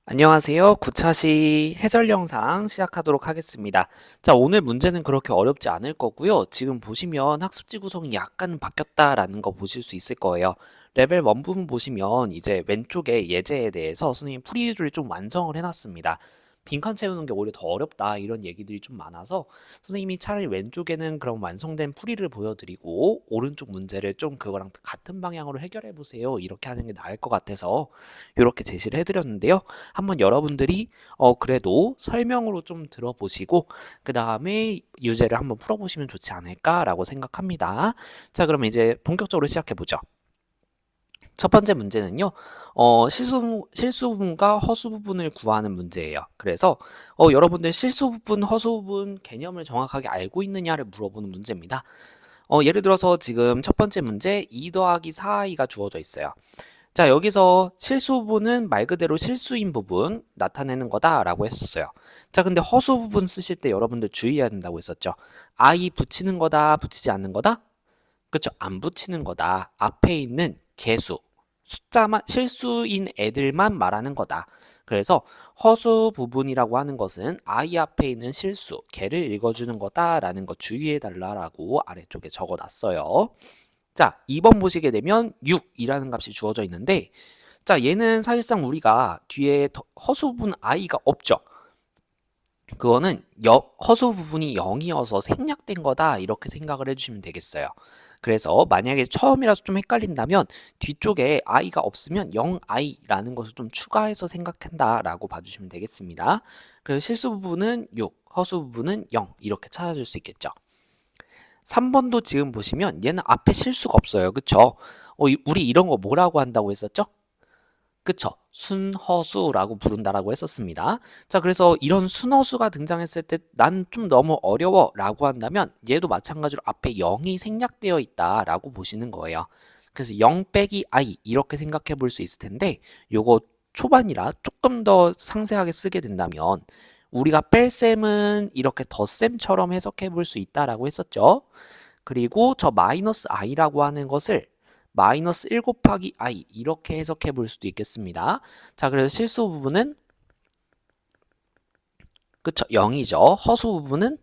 안녕하세요. 9차시 해설 영상 시작하도록 하겠습니다. 자, 오늘 문제는 그렇게 어렵지 않을 거고요. 지금 보시면 학습지 구성이 약간 바뀌었다라는 거 보실 수 있을 거예요. 레벨 1 부분 보시면 이제 왼쪽에 예제에 대해서 선생님 풀이를 좀 완성을 해놨습니다. 빈칸 채우는 게 오히려 더 어렵다 이런 얘기들이 좀 많아서 선생님이 차라리 왼쪽에는 그런 완성된 풀이를 보여드리고 오른쪽 문제를 좀 그거랑 같은 방향으로 해결해 보세요. 이렇게 하는 게 나을 것 같아서 이렇게 제시를 해드렸는데요. 한번 여러분들이 그래도 설명으로 좀 들어보시고 그 다음에 유제를 한번 풀어보시면 좋지 않을까라고 생각합니다. 자, 그럼 이제 본격적으로 시작해 보죠. 첫 번째 문제는요, 실수 부분과 허수 부분을 구하는 문제예요. 그래서 여러분들 실수 부분, 허수 부분 개념을 정확하게 알고 있느냐를 물어보는 문제입니다. 예를 들어서 지금 첫 번째 문제 2 더하기 4i가 주어져 있어요. 자, 여기서 실수 부분은 말 그대로 실수인 부분 나타내는 거다라고 했었어요. 자, 근데 허수 부분 쓰실 때 여러분들 주의해야 된다고 했었죠. i 붙이는 거다, 붙이지 않는 거다? 그쵸? 안 붙이는 거다. 앞에 있는 개수, 숫자만, 실수인 애들만 말하는 거다. 그래서 허수 부분이라고 하는 것은 i 앞에 있는 실수, 개를 읽어주는 거다라는 거 주의해 달라고 아래쪽에 적어놨어요. 자, 2번 보시게 되면 6이라는 값이 주어져 있는데, 자, 얘는 사실상 우리가 뒤에 허수 부분 i가 없죠. 그거는 허수 부분이 0이어서 생략된 거다 이렇게 생각을 해주시면 되겠어요. 그래서 만약에 처음이라서 좀 헷갈린다면 뒤쪽에 i가 없으면 0i라는 것을 좀 추가해서 생각한다라고 봐주시면 되겠습니다. 그래서 실수 부분은 6, 허수 부분은 0 이렇게 찾아줄 수 있겠죠. 3번도 지금 보시면 얘는 앞에 실수가 없어요. 그쵸? 우리 이런 거 뭐라고 한다고 했었죠? 그쵸? 순허수라고 부른다라고 했었습니다. 자, 그래서 이런 순허수가 등장했을 때 난 좀 너무 어려워 라고 한다면 얘도 마찬가지로 앞에 0이 생략되어 있다라고 보시는 거예요. 그래서 0 빼기 i 이렇게 생각해 볼 수 있을 텐데 요거 초반이라 조금 더 상세하게 쓰게 된다면 우리가 뺄셈은 이렇게 덧셈처럼 해석해 볼 수 있다라고 했었죠. 그리고 저 마이너스 i라고 하는 것을 마이너스 1 곱하기 i 이렇게 해석해 볼 수도 있겠습니다. 자, 그래서 실수 부분은 그쵸 0이죠. 허수 부분은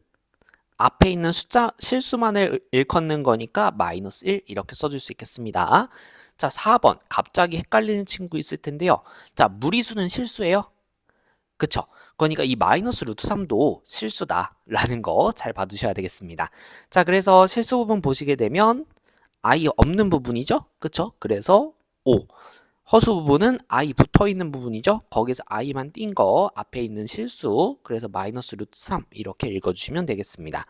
앞에 있는 숫자 실수만을 일컫는 거니까 마이너스 1 이렇게 써줄 수 있겠습니다. 자, 4번 갑자기 헷갈리는 친구 있을 텐데요. 자, 무리수는 실수예요? 그쵸? 그러니까 이 마이너스 루트 3도 실수다라는 거 잘 봐두셔야 되겠습니다. 자, 그래서 실수 부분 보시게 되면 i 없는 부분이죠? 그쵸? 그래서 5. 허수 부분은 i 붙어 있는 부분이죠? 거기서 i만 띈 거 앞에 있는 실수. 그래서 마이너스 루트 3 이렇게 읽어주시면 되겠습니다.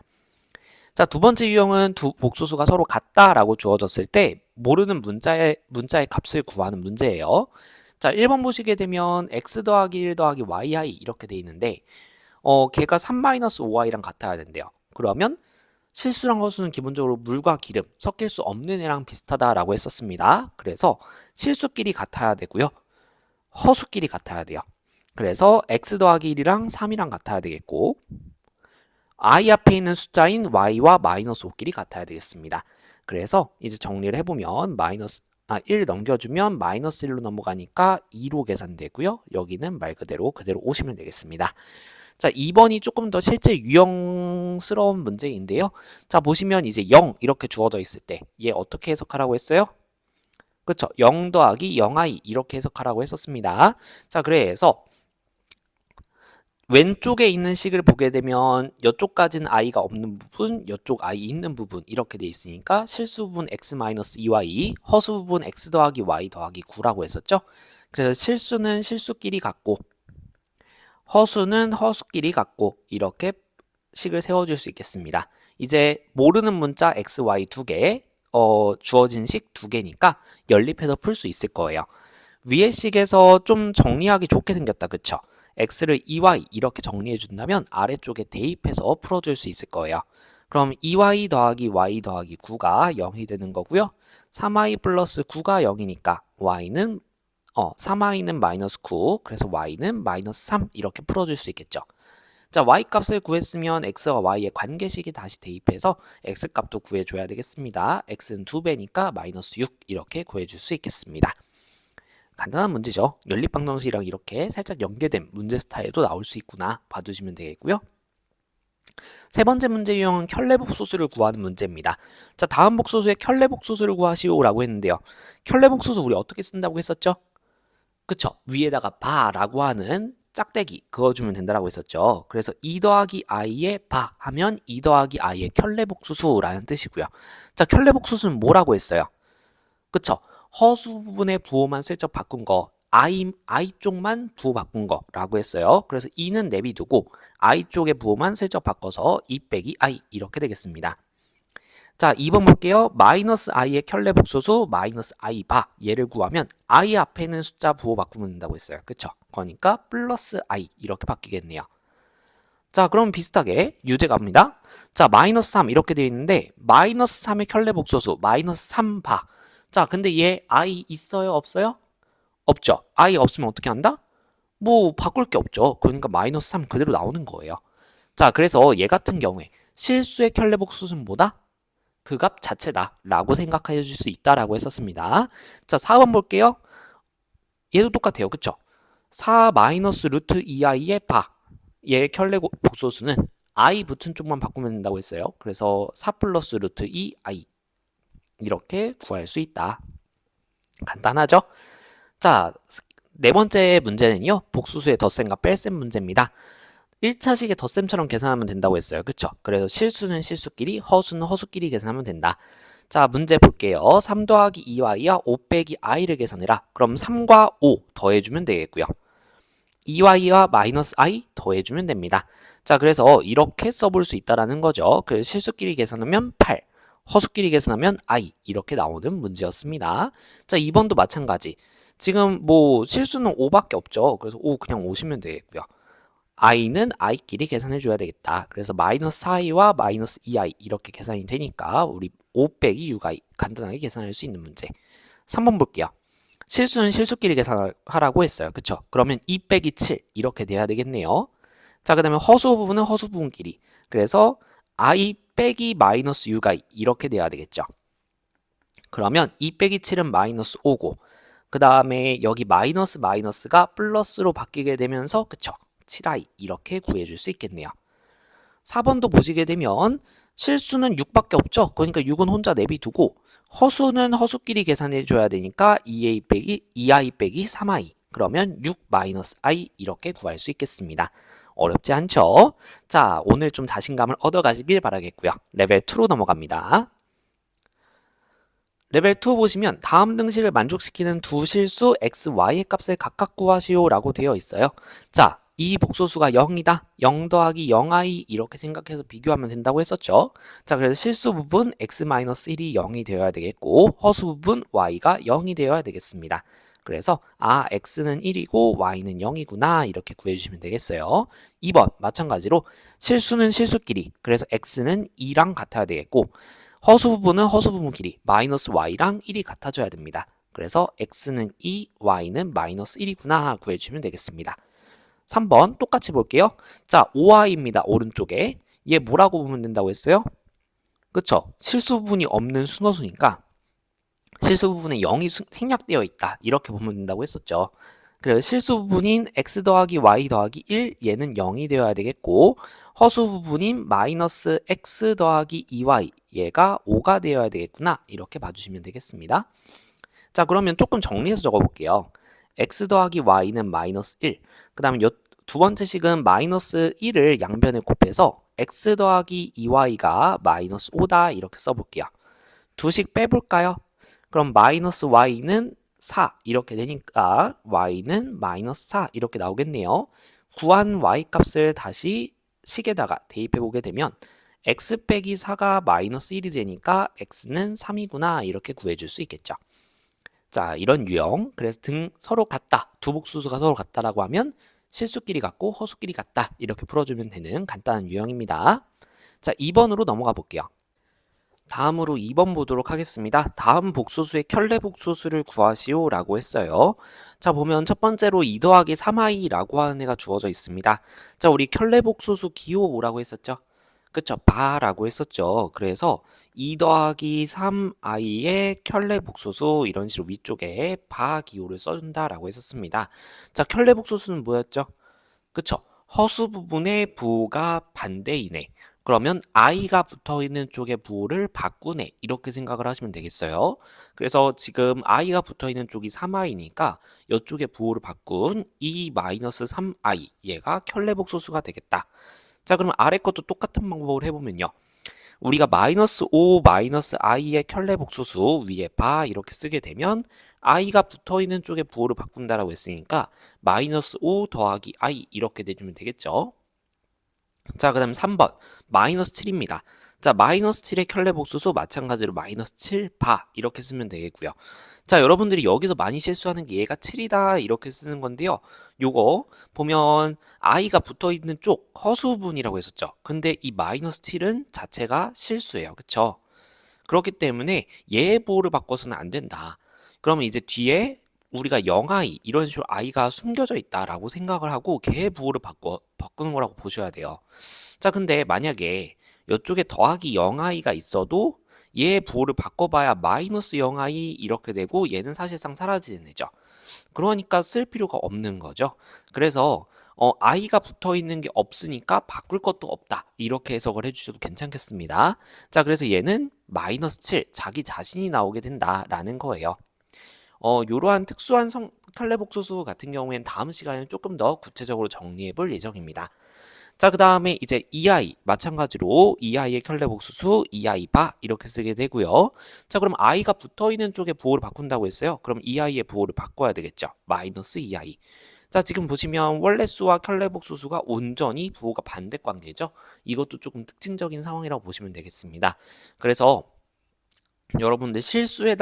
자, 두 번째 유형은 두 복수수가 서로 같다라고 주어졌을 때 모르는 문자의 값을 구하는 문제예요. 자, 1번 보시게 되면 x 더하기 1 더하기 yi 이렇게 돼 있는데 걔가 3-5i랑 같아야 된대요. 그러면 실수랑 허수는 기본적으로 물과 기름 섞일 수 없는 애랑 비슷하다라고 했었습니다. 그래서 실수끼리 같아야 되고요. 허수끼리 같아야 돼요. 그래서 x 더하기 1이랑 3이랑 같아야 되겠고 i 앞에 있는 숫자인 y와 마이너스 5끼리 같아야 되겠습니다. 그래서 이제 정리를 해보면 1 넘겨주면 마이너스 1로 넘어가니까 2로 계산되고요. 여기는 말 그대로 오시면 되겠습니다. 자, 2번이 조금 더 실제 유형스러운 문제인데요. 자, 보시면 이제 0 이렇게 주어져 있을 때 얘 어떻게 해석하라고 했어요? 그쵸? 0 더하기 0i 이렇게 해석하라고 했었습니다. 자, 그래서 왼쪽에 있는 식을 보게 되면 이쪽까지는 i가 없는 부분, 이쪽 i 있는 부분 이렇게 돼 있으니까 실수 부분 x-2y, 허수 부분 x 더하기 y 더하기 9라고 했었죠. 그래서 실수는 실수끼리 같고 허수는 허수끼리 같고 이렇게 식을 세워줄 수 있겠습니다. 이제 모르는 문자 x, y 두 개, 주어진 식 두 개니까 연립해서 풀 수 있을 거예요. 위의 식에서 좀 정리하기 좋게 생겼다. 그쵸? x를 2y 이렇게 정리해 준다면 아래쪽에 대입해서 풀어줄 수 있을 거예요. 그럼 2y 더하기 y 더하기 9가 0이 되는 거고요. 3y 플러스 9가 0이니까 y는 3i는 마이너스 9, 그래서 y는 마이너스 3 이렇게 풀어줄 수 있겠죠. 자, y 값을 구했으면 x와 y의 관계식이 다시 대입해서 x 값도 구해줘야 되겠습니다. x는 2배니까 마이너스 6 이렇게 구해줄 수 있겠습니다. 간단한 문제죠. 연립방정식이랑 이렇게 살짝 연계된 문제 스타일도 나올 수 있구나 봐주시면 되겠고요. 세 번째 문제 유형은 켤레복소수를 구하는 문제입니다. 자, 다음 복소수의 켤레복소수를 구하시오라고 했는데요. 켤레복소수 우리 어떻게 쓴다고 했었죠? 그쵸? 위에다가 바라고 하는 짝대기 그어주면 된다라고 했었죠. 그래서 2 더하기 i의 바 하면 2 더하기 i의 켤레복소수라는 뜻이고요. 자, 켤레복소수는 뭐라고 했어요? 그쵸? 허수 부분의 부호만 슬쩍 바꾼 거 I 쪽만 부호 바꾼 거라고 했어요. 그래서 2는 내비두고 I 쪽의 부호만 슬쩍 바꿔서 2 빼기 I 이렇게 되겠습니다. 자, 2번 볼게요. 마이너스 i의 켤레복소수 마이너스 i 바 얘를 구하면 i 앞에 있는 숫자 부호 바꾸면 된다고 했어요. 그쵸? 그러니까 플러스 i 이렇게 바뀌겠네요. 자, 그럼 비슷하게 유제 갑니다. 자, 마이너스 3 이렇게 되어 있는데 마이너스 3의 켤레복소수 마이너스 3바. 자, 근데 얘 i 있어요? 없어요? 없죠. i 없으면 어떻게 한다? 뭐 바꿀 게 없죠. 그러니까 마이너스 3 그대로 나오는 거예요. 자, 그래서 얘 같은 경우에 실수의 켤레복소수는 뭐다? 그 값 자체다 라고 생각해 줄 수 있다라고 했었습니다. 자, 4번 볼게요. 얘도 똑같아요. 그쵸? 4 마이너스 루트 2i의 바 얘의 켤레복소수는 i 붙은 쪽만 바꾸면 된다고 했어요. 그래서 4 플러스 루트 2i 이렇게 구할 수 있다. 간단하죠? 자, 네 번째 문제는요. 복수수의 덧셈과 뺄셈 문제입니다. 1차식의 덧셈처럼 계산하면 된다고 했어요. 그쵸? 그래서 실수는 실수끼리, 허수는 허수끼리 계산하면 된다. 자, 문제 볼게요. 3 더하기 2y와 5 빼기 i를 계산해라. 그럼 3과 5 더해주면 되겠고요. 2y와 마이너스 i 더해주면 됩니다. 자, 그래서 이렇게 써볼 수 있다는 거죠. 그래서 실수끼리 계산하면 8, 허수끼리 계산하면 i 이렇게 나오는 문제였습니다. 자, 2번도 마찬가지. 지금 뭐 실수는 5밖에 없죠. 그래서 5 그냥 오시면 되겠고요. i는 i끼리 계산해 줘야 되겠다. 그래서 마이너스 4i와 마이너스 2i 이렇게 계산이 되니까 우리 5 빼기 6i 간단하게 계산할 수 있는 문제. 3번 볼게요. 실수는 실수끼리 계산하라고 했어요. 그쵸? 그러면 2 빼기 7 이렇게 돼야 되겠네요. 자, 그 다음에 허수 부분은 허수 부분끼리. 그래서 i 빼기 마이너스 6i 이렇게 돼야 되겠죠. 그러면 2 빼기 7은 마이너스 5고 그 다음에 여기 마이너스가 플러스로 바뀌게 되면서 그쵸? 7i 이렇게 구해줄 수 있겠네요. 4번도 보시게 되면 실수는 6밖에 없죠. 그러니까 6은 혼자 내비두고 허수는 허수끼리 계산해 줘야 되니까 2i 빼기 3i 그러면 6 마이너스 i 이렇게 구할 수 있겠습니다. 어렵지 않죠? 자, 오늘 좀 자신감을 얻어가시길 바라겠고요. 레벨 2로 넘어갑니다. 레벨 2 보시면 다음 등식을 만족시키는 두 실수 x, y의 값을 각각 구하시오 라고 되어 있어요. 자, 이 복소수가 0이다. 0 더하기 0i 이렇게 생각해서 비교하면 된다고 했었죠. 자, 그래서 실수 부분 x-1이 0이 되어야 되겠고 허수 부분 y가 0이 되어야 되겠습니다. 그래서 x는 1이고 y는 0이구나 이렇게 구해주시면 되겠어요. 2번 마찬가지로 실수는 실수끼리 그래서 x는 2랑 같아야 되겠고 허수 부분은 허수 부분끼리 마이너스 y랑 1이 같아져야 됩니다. 그래서 x는 2, y는 마이너스 1이구나 구해주시면 되겠습니다. 3번 똑같이 볼게요. 자, 5i입니다. 오른쪽에. 얘 뭐라고 보면 된다고 했어요? 그쵸? 실수 부분이 없는 순허수니까 실수 부분에 0이 생략되어 있다. 이렇게 보면 된다고 했었죠. 그래서 실수 부분인 x 더하기 y 더하기 1 얘는 0이 되어야 되겠고 허수 부분인 마이너스 x 더하기 2y 얘가 5가 되어야 되겠구나. 이렇게 봐주시면 되겠습니다. 자, 그러면 조금 정리해서 적어볼게요. x 더하기 y는 마이너스 1. 그 다음에 두 번째 식은 마이너스 1을 양변에 곱해서 x 더하기 2y가 마이너스 5다 이렇게 써볼게요. 두 식 빼볼까요? 그럼 마이너스 y는 4 이렇게 되니까 y는 마이너스 4 이렇게 나오겠네요. 구한 y 값을 다시 식에다가 대입해 보게 되면 x 빼기 4가 마이너스 1이 되니까 x는 3이구나 이렇게 구해줄 수 있겠죠. 자, 이런 유형. 그래서 서로 같다. 두 복수수가 서로 같다라고 하면 실수끼리 같고 허수끼리 같다. 이렇게 풀어주면 되는 간단한 유형입니다. 자, 2번으로 넘어가 볼게요. 다음으로 2번 보도록 하겠습니다. 다음 복소수의 켤레복소수를 구하시오 라고 했어요. 자, 보면 첫 번째로 2 더하기 3i라고 하는 애가 주어져 있습니다. 자, 우리 켤레복소수 기호 뭐라고 했었죠? 그쵸? 바라고 했었죠. 그래서 2 더하기 3i의 켤레 복소수 이런 식으로 위쪽에 바 기호를 써준다라고 했었습니다. 자, 켤레 복소수는 뭐였죠? 그쵸? 허수 부분의 부호가 반대이네. 그러면 i가 붙어 있는 쪽의 부호를 바꾸네. 이렇게 생각을 하시면 되겠어요. 그래서 지금 i가 붙어 있는 쪽이 3i니까 이쪽의 부호를 바꾼 2-3i 얘가 켤레복소수가 되겠다. 자, 그럼 아래 것도 똑같은 방법을 해보면요. 우리가 마이너스 5 마이너스 i의 켤레 복소수 위에 바 이렇게 쓰게 되면 i가 붙어 있는 쪽에 부호를 바꾼다라고 했으니까 마이너스 5 더하기 i 이렇게 내주면 되겠죠. 자, 그 다음 3번 마이너스 7입니다. 자, 마이너스 7의 켤레 복소수 마찬가지로 마이너스 7 바 이렇게 쓰면 되겠고요. 자, 여러분들이 여기서 많이 실수하는 게 얘가 7이다 이렇게 쓰는 건데요. 요거 보면 i가 붙어 있는 쪽 허수분이라고 했었죠. 근데 이 마이너스 7은 자체가 실수예요. 그쵸? 그렇기 때문에 얘의 부호를 바꿔서는 안 된다. 그러면 이제 뒤에 우리가 0i 이런 식으로 i가 숨겨져 있다라고 생각을 하고 걔의 부호를 바꾸는 거라고 보셔야 돼요. 자, 근데 만약에 이쪽에 더하기 0i가 있어도 얘의 부호를 바꿔봐야 마이너스 0i 이렇게 되고 얘는 사실상 사라지는 애죠. 그러니까 쓸 필요가 없는 거죠. 그래서 i가 붙어 있는 게 없으니까 바꿀 것도 없다. 이렇게 해석을 해주셔도 괜찮겠습니다. 자, 그래서 얘는 마이너스 7, 자기 자신이 나오게 된다라는 거예요. 이러한 특수한 켤레복소수 같은 경우에는 다음 시간에 조금 더 구체적으로 정리해 볼 예정입니다. 자, 그 다음에 이제 2i 마찬가지로 2i의 켤레복소수 2i 바 이렇게 쓰게 되고요. 자, 그럼 i가 붙어있는 쪽에 부호를 바꾼다고 했어요. 그럼 2i의 부호를 바꿔야 되겠죠. 마이너스 2i. 자, 지금 보시면 원래수와 켤레복소수가 온전히 부호가 반대 관계죠. 이것도 조금 특징적인 상황이라고 보시면 되겠습니다. 그래서 여러분들 실수의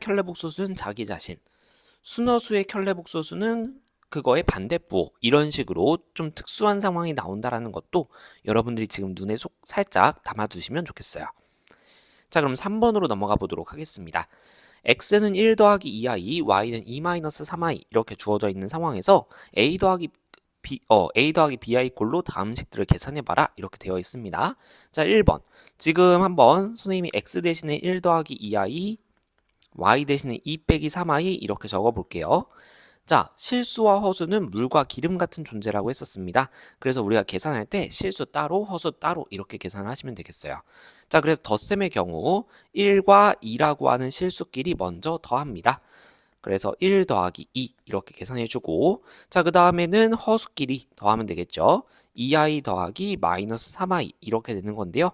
켤레복소수는 자기 자신, 순어수의 켤레복소수는 그거의 반대부 이런 식으로 좀 특수한 상황이 나온다라는 것도 여러분들이 지금 눈에 살짝 담아두시면 좋겠어요. 자, 그럼 3번으로 넘어가 보도록 하겠습니다. x는 1 더하기 2i, y는 2-3i 이렇게 주어져 있는 상황에서 a 더하기 bi 꼴로 다음 식들을 계산해봐라 이렇게 되어 있습니다. 자, 1번 지금 한번 선생님이 x 대신에 1 더하기 2i, y 대신에 2 빼기 3i 이렇게 적어 볼게요. 자, 실수와 허수는 물과 기름 같은 존재라고 했었습니다. 그래서 우리가 계산할 때 실수 따로 허수 따로 이렇게 계산을 하시면 되겠어요. 자, 그래서 덧셈의 경우 1과 2라고 하는 실수끼리 먼저 더합니다. 그래서 1 더하기 2 이렇게 계산해주고, 자, 그 다음에는 허수끼리 더하면 되겠죠. 2i 더하기 마이너스 3i 이렇게 되는 건데요.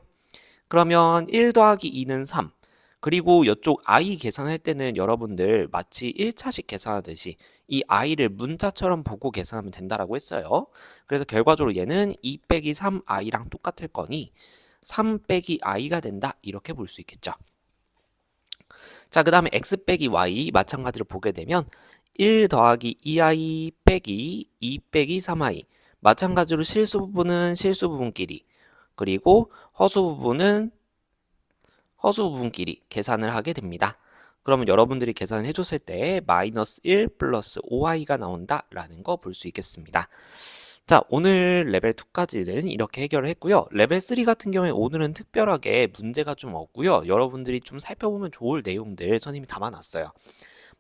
그러면 1 더하기 2는 3. 그리고 이쪽 i 계산할 때는 여러분들 마치 1차식 계산하듯이 이 i를 문자처럼 보고 계산하면 된다라고 했어요. 그래서 결과적으로 얘는 2 빼기 3i랑 똑같을 거니 3 빼기 i가 된다 이렇게 볼 수 있겠죠. 자, 그 다음에 x 빼기 y 마찬가지로 보게 되면 1 더하기 2i 빼기 2 빼기 3i 마찬가지로 실수 부분은 실수 부분끼리 그리고 허수 부분은 허수 부분끼리 계산을 하게 됩니다. 그러면 여러분들이 계산을 해줬을 때 마이너스 1 플러스 5i가 나온다라는 거 볼 수 있겠습니다. 자, 오늘 레벨 2까지는 이렇게 해결을 했고요. 레벨 3 같은 경우에 오늘은 특별하게 문제가 좀 없고요. 여러분들이 좀 살펴보면 좋을 내용들 선생님이 담아놨어요.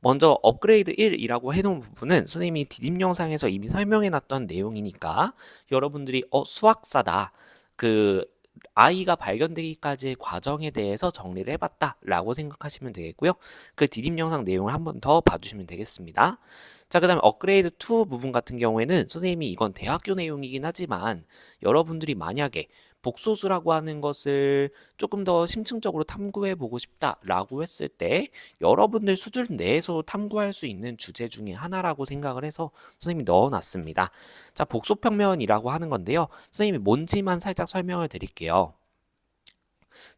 먼저 업그레이드 1이라고 해놓은 부분은 선생님이 디딤 영상에서 이미 설명해놨던 내용이니까 여러분들이 수학사다. 그 아이가 발견되기까지의 과정에 대해서 정리를 해봤다라고 생각하시면 되겠고요. 그 디딤 영상 내용을 한 번 더 봐주시면 되겠습니다. 자, 그 다음에 업그레이드 2 부분 같은 경우에는 선생님이 이건 대학교 내용이긴 하지만 여러분들이 만약에 복소수라고 하는 것을 조금 더 심층적으로 탐구해 보고 싶다라고 했을 때 여러분들 수준 내에서 탐구할 수 있는 주제 중에 하나라고 생각을 해서 선생님이 넣어놨습니다. 자, 복소평면이라고 하는 건데요. 선생님이 뭔지만 살짝 설명을 드릴게요.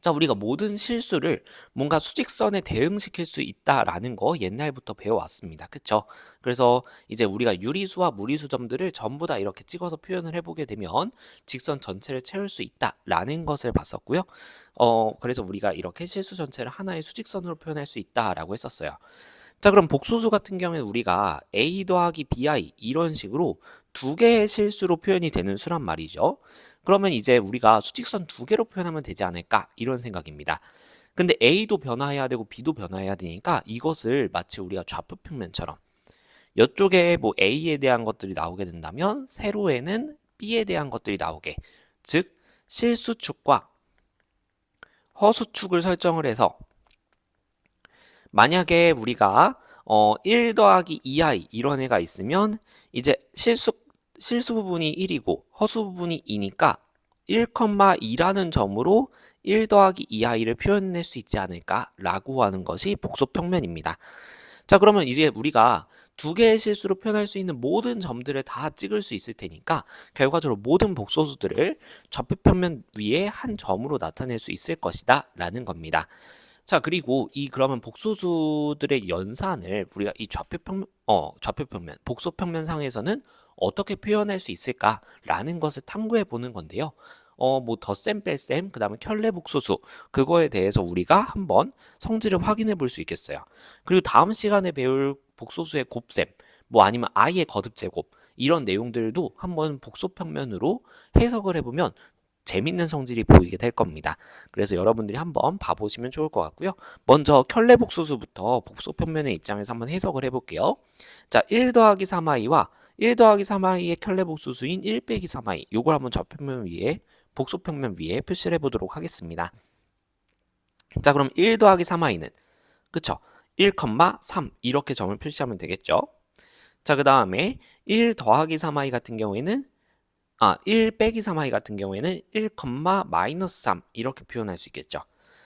자, 우리가 모든 실수를 뭔가 수직선에 대응시킬 수 있다라는 거 옛날부터 배워왔습니다. 그쵸? 그래서 이제 우리가 유리수와 무리수 점들을 전부 다 이렇게 찍어서 표현을 해보게 되면 직선 전체를 채울 수 있다라는 것을 봤었고요. 그래서 우리가 이렇게 실수 전체를 하나의 수직선으로 표현할 수 있다라고 했었어요. 자, 그럼 복소수 같은 경우에는 우리가 a 더하기 bi 이런 식으로 두 개의 실수로 표현이 되는 수란 말이죠. 그러면 이제 우리가 수직선 두 개로 표현하면 되지 않을까 이런 생각입니다. 근데 a도 변화해야 되고 b도 변화해야 되니까 이것을 마치 우리가 좌표평면처럼 이쪽에 뭐 a에 대한 것들이 나오게 된다면 세로에는 b에 대한 것들이 나오게, 즉 실수축과 허수축을 설정을 해서 만약에 우리가 1 더하기 2i 이런 애가 있으면 이제 실수 부분이 1이고 허수 부분이 2니까 1,2라는 점으로 1 더하기 2i를 표현할 수 있지 않을까라고 하는 것이 복소평면입니다. 자, 그러면 이제 우리가 두 개의 실수로 표현할 수 있는 모든 점들을 다 찍을 수 있을 테니까 결과적으로 모든 복소수들을 좌표평면 위에 한 점으로 나타낼 수 있을 것이다 라는 겁니다. 자, 그리고 이 그러면 복소수들의 연산을 우리가 이 좌표평면, 복소평면상에서는 어떻게 표현할 수 있을까라는 것을 탐구해 보는 건데요. 뭐 덧셈, 뺄셈, 그 다음에 켤레복소수 그거에 대해서 우리가 한번 성질을 확인해 볼 수 있겠어요. 그리고 다음 시간에 배울 복소수의 곱셈, 뭐 아니면 i의 거듭제곱 이런 내용들도 한번 복소평면으로 해석을 해보면 재밌는 성질이 보이게 될 겁니다. 그래서 여러분들이 한번 봐보시면 좋을 것 같고요. 먼저 켤레복소수부터 복소평면의 입장에서 한번 해석을 해볼게요. 자, 1 더하기 3i와 1 더하기 3i의 켤레복소수인 1 빼기 3i 요걸 한번 좌표평면 위에 복소평면 위에 표시를 해보도록 하겠습니다. 자, 그럼 1 더하기 3i는 그쵸? 1,3 이렇게 점을 표시하면 되겠죠. 자, 그 다음에 1 더하기 3i 같은 경우에는 1 빼기 3i 같은 경우에는 1, 마이너스 3 이렇게 표현할 수 있겠죠.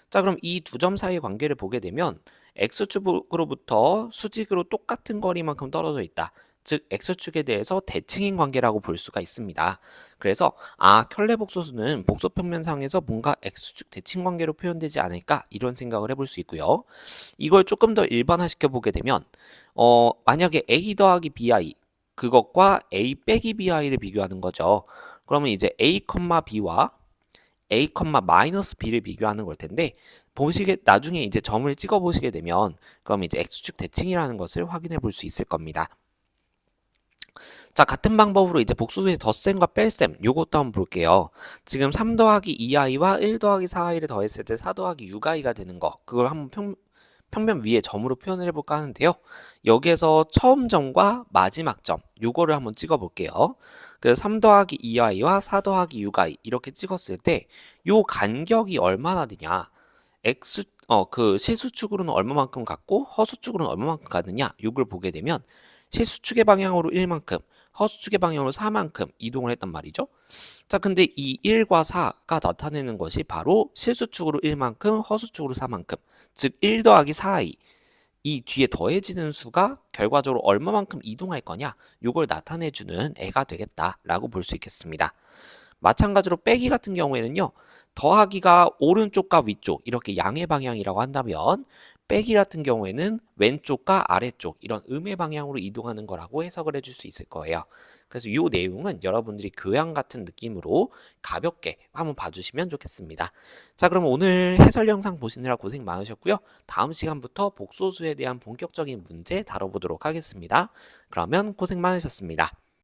자, 그럼 이 두 점 사이의 관계를 보게 되면 x축으로부터 수직으로 똑같은 거리만큼 떨어져 있다. 즉 x축에 대해서 대칭인 관계라고 볼 수가 있습니다. 그래서 켤레복소수는 복소평면상에서 뭔가 x축 대칭 관계로 표현되지 않을까 이런 생각을 해볼 수 있고요. 이걸 조금 더 일반화시켜 보게 되면 만약에 a 더하기 bi 그것과 a 빼기 bi를 비교하는 거죠. 그러면 이제 a, b와 a, 마이너스 b를 비교하는 걸 텐데 나중에 이제 점을 찍어 보시게 되면 그럼 이제 x축 대칭이라는 것을 확인해 볼 수 있을 겁니다. 자, 같은 방법으로 이제 복소수의 덧셈과 뺄셈 요것도 한번 볼게요. 지금 3 더하기 2i와 1 더하기 4i를 더했을 때 4 더하기 6i가 되는 거 그걸 한번 평면 위에 점으로 표현을 해볼까 하는데요. 여기에서 처음 점과 마지막 점 요거를 한번 찍어 볼게요. 그 3 더하기 2i와 4 더하기 6i 이렇게 찍었을 때 요 간격이 얼마나 되냐, 그 실수축으로는 얼마만큼 갔고 허수축으로는 얼마만큼 가느냐 요걸 보게 되면 실수축의 방향으로 1만큼 허수축의 방향으로 4만큼 이동을 했단 말이죠. 자, 근데 이 1과 4가 나타내는 것이 바로 실수축으로 1만큼 허수축으로 4만큼, 즉 1 더하기 4i 이 뒤에 더해지는 수가 결과적으로 얼마만큼 이동할 거냐 요걸 나타내주는 애가 되겠다라고 볼 수 있겠습니다. 마찬가지로 빼기 같은 경우에는요. 더하기가 오른쪽과 위쪽 이렇게 양의 방향이라고 한다면 빼기 같은 경우에는 왼쪽과 아래쪽 이런 음의 방향으로 이동하는 거라고 해석을 해줄 수 있을 거예요. 그래서 이 내용은 여러분들이 교양 같은 느낌으로 가볍게 한번 봐주시면 좋겠습니다. 자, 그럼 오늘 해설 영상 보시느라 고생 많으셨고요. 다음 시간부터 복소수에 대한 본격적인 문제 다뤄보도록 하겠습니다. 그러면 고생 많으셨습니다.